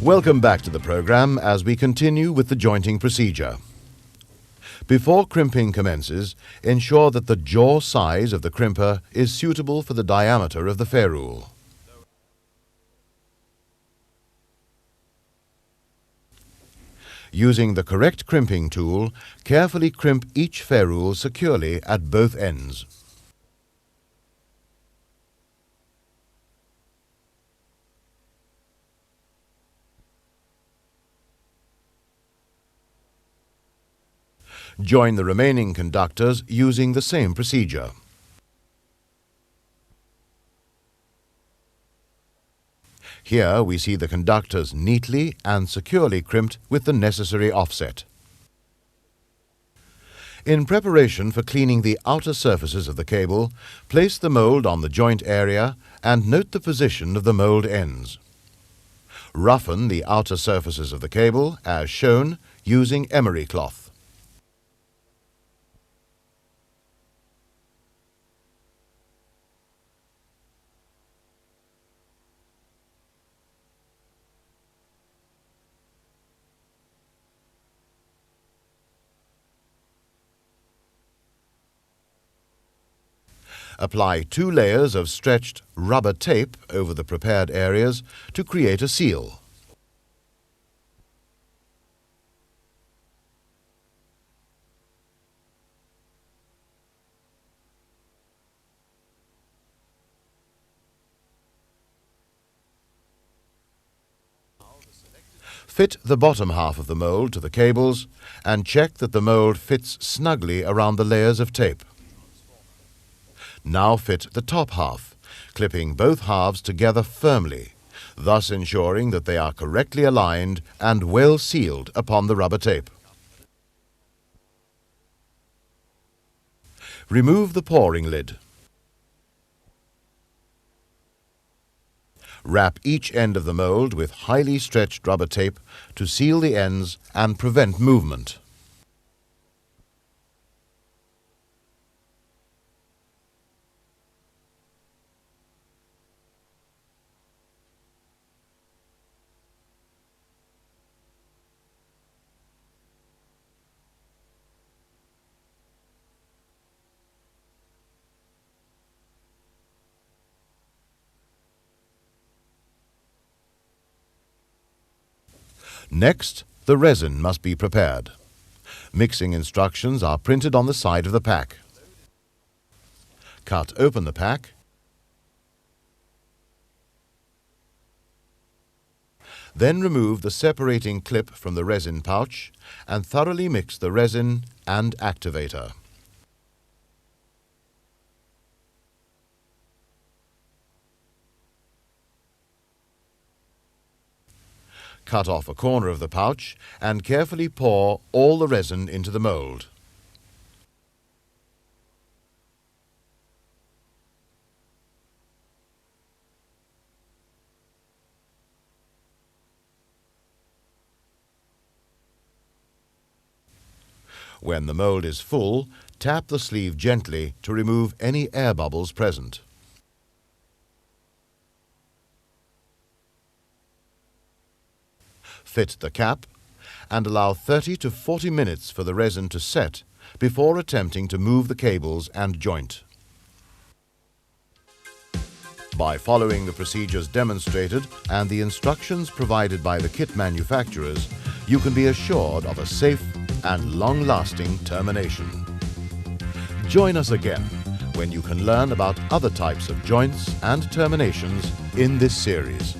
Welcome back to the program as we continue with the jointing procedure. Before crimping commences, ensure that the jaw size of the crimper is suitable for the diameter of the ferrule. Using the correct crimping tool, carefully crimp each ferrule securely at both ends. Join the remaining conductors using the same procedure. Here we see the conductors neatly and securely crimped with the necessary offset. In preparation for cleaning the outer surfaces of the cable, place the mold on the joint area and note the position of the mold ends. Roughen the outer surfaces of the cable as shown using emery cloth. Apply 2 layers of stretched rubber tape over the prepared areas to create a seal. Fit the bottom half of the mold to the cables and check that the mold fits snugly around the layers of tape. Now fit the top half, clipping both halves together firmly, thus ensuring that they are correctly aligned and well sealed upon the rubber tape. Remove the pouring lid. Wrap each end of the mold with highly stretched rubber tape to seal the ends and prevent movement. Next, the resin must be prepared. Mixing instructions are printed on the side of the pack. Cut open the pack. Then remove the separating clip from the resin pouch and thoroughly mix the resin and activator. Cut off a corner of the pouch and carefully pour all the resin into the mold. When the mold is full, tap the sleeve gently to remove any air bubbles present. Fit the cap and allow 30 to 40 minutes for the resin to set before attempting to move the cables and joint. By following the procedures demonstrated and the instructions provided by the kit manufacturers, you can be assured of a safe and long-lasting termination. Join us again when you can learn about other types of joints and terminations in this series.